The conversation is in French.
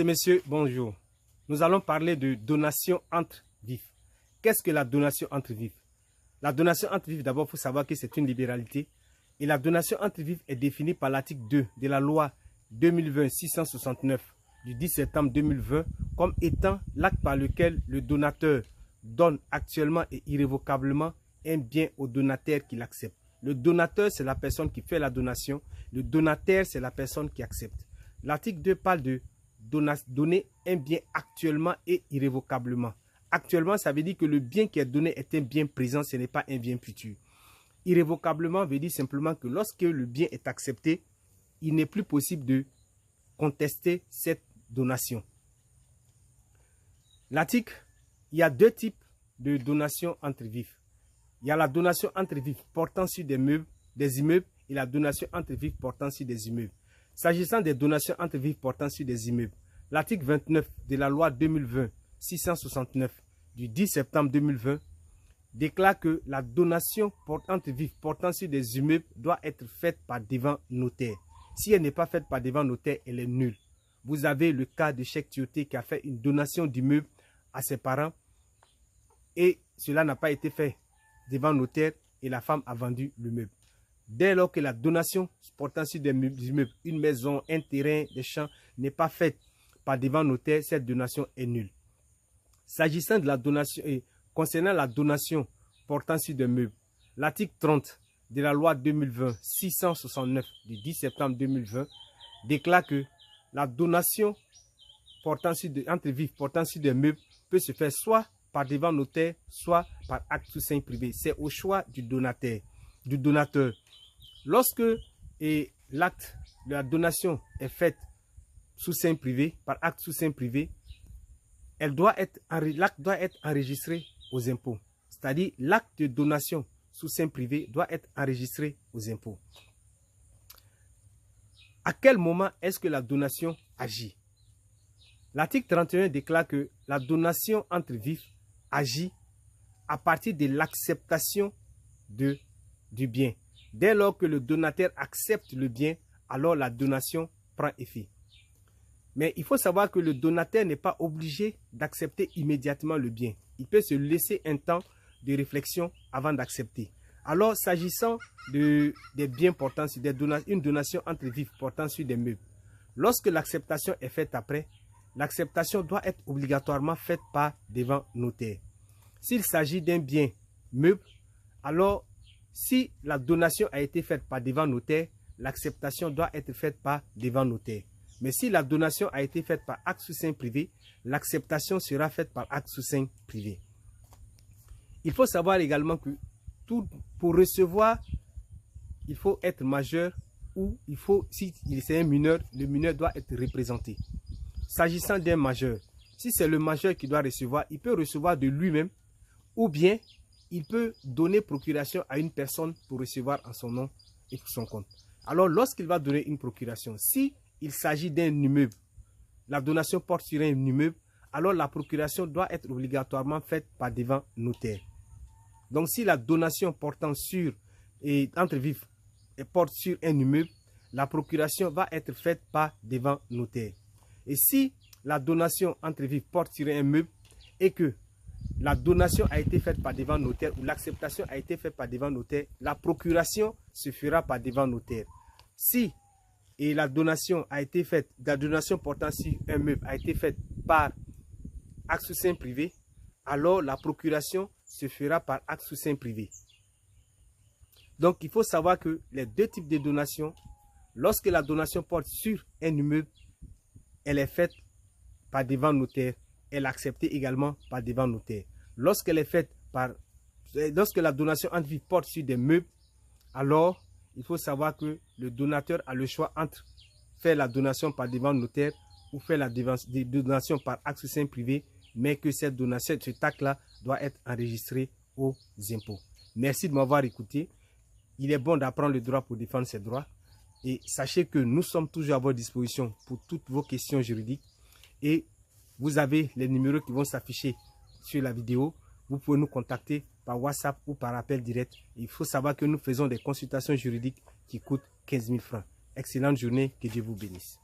Mesdames et messieurs, bonjour. Nous allons parler de donation entre vifs. Qu'est-ce que la donation entre vifs? La donation entre vifs, d'abord, il faut savoir que c'est une libéralité. Et la donation entre vifs est définie par l'article 2 de la loi 2020-669 du 10 septembre 2020 comme étant l'acte par lequel le donateur donne actuellement et irrévocablement un bien au donataire qui l'accepte. Le donateur, c'est la personne qui fait la donation. Le donataire, c'est la personne qui accepte. L'article 2 parle de donner un bien actuellement et irrévocablement. Actuellement, ça veut dire que le bien qui est donné est un bien présent, ce n'est pas un bien futur. Irrévocablement veut dire simplement que lorsque le bien est accepté, il n'est plus possible de contester cette donation. L'article, il y a deux types de donation entre vifs. Il y a la donation entre vifs portant sur des immeubles et la donation entre vifs portant sur des immeubles. S'agissant des donations entre vifs portant sur des immeubles, l'article 29 de la loi 2020-669 du 10 septembre 2020 déclare que la donation entre vifs portant sur des immeubles doit être faite par devant notaire. Si elle n'est pas faite par devant notaire, elle est nulle. Vous avez le cas de Cheikh Tioté qui a fait une donation d'immeuble à ses parents et cela n'a pas été fait devant notaire et la femme a vendu le meuble. Dès lors que la donation portant sur des immeubles, une maison, un terrain, des champs, n'est pas faite par devant notaire, cette donation est nulle. S'agissant de la donation et concernant la donation portant sur des meubles, l'article 30 de la loi 2020-669 du 10 septembre 2020 déclare que la donation entre vifs portant sur des meubles peut se faire soit par devant notaire, soit par acte sous seing privé. C'est au choix du donateur. Lorsque l'acte de la donation est fait sous seing privé, par acte sous seing privé, l'acte doit être enregistré aux impôts. C'est-à-dire l'acte de donation sous seing privé doit être enregistré aux impôts. À quel moment est-ce que la donation agit? L'article 31 déclare que la donation entre vifs agit à partir de l'acceptation du bien. Dès lors que le donateur accepte le bien, alors la donation prend effet. Mais il faut savoir que le donateur n'est pas obligé d'accepter immédiatement le bien. Il peut se laisser un temps de réflexion avant d'accepter. Alors, s'agissant des biens portant sur une donation entre vifs portant sur des meubles, lorsque l'acceptation est faite après, l'acceptation doit être obligatoirement faite par devant notaire. S'il s'agit d'un bien meuble, alors si la donation a été faite par devant notaire, l'acceptation doit être faite par devant notaire. Mais si la donation a été faite par acte sous seing privé, l'acceptation sera faite par acte sous seing privé. Il faut savoir également que pour recevoir, il faut être majeur ou si c'est un mineur, le mineur doit être représenté. S'agissant d'un majeur, si c'est le majeur qui doit recevoir, il peut recevoir de lui-même ou bien il peut donner procuration à une personne pour recevoir en son nom et pour son compte. Alors, lorsqu'il va donner une procuration, si il s'agit d'un immeuble, la donation porte sur un immeuble, alors la procuration doit être obligatoirement faite par devant notaire. Donc, si la donation portant entre vifs porte sur un immeuble, la procuration va être faite par devant notaire. Et si la donation entre vifs porte sur un meuble et que la donation a été faite par devant notaire ou l'acceptation a été faite par devant notaire, la procuration se fera par devant notaire. Si la donation portant sur un meuble a été faite par acte sous seing privé, alors la procuration se fera par acte sous seing privé. Donc il faut savoir que les deux types de donations, lorsque la donation porte sur un immeuble, elle est faite par devant notaire. Elle est acceptée également par devant notaire. Lorsque la donation entre vifs porte sur des meubles, alors il faut savoir que le donateur a le choix entre faire la donation par devant notaire ou faire la donation par acte sous seing privé, mais que cette donation, cet acte-là, doit être enregistré aux impôts. Merci de m'avoir écouté. Il est bon d'apprendre le droit pour défendre ses droits. Et sachez que nous sommes toujours à votre disposition pour toutes vos questions juridiques. Et vous avez les numéros qui vont s'afficher sur la vidéo. Vous pouvez nous contacter par WhatsApp ou par appel direct. Il faut savoir que nous faisons des consultations juridiques qui coûtent 15 000 francs. Excellente journée, que Dieu vous bénisse.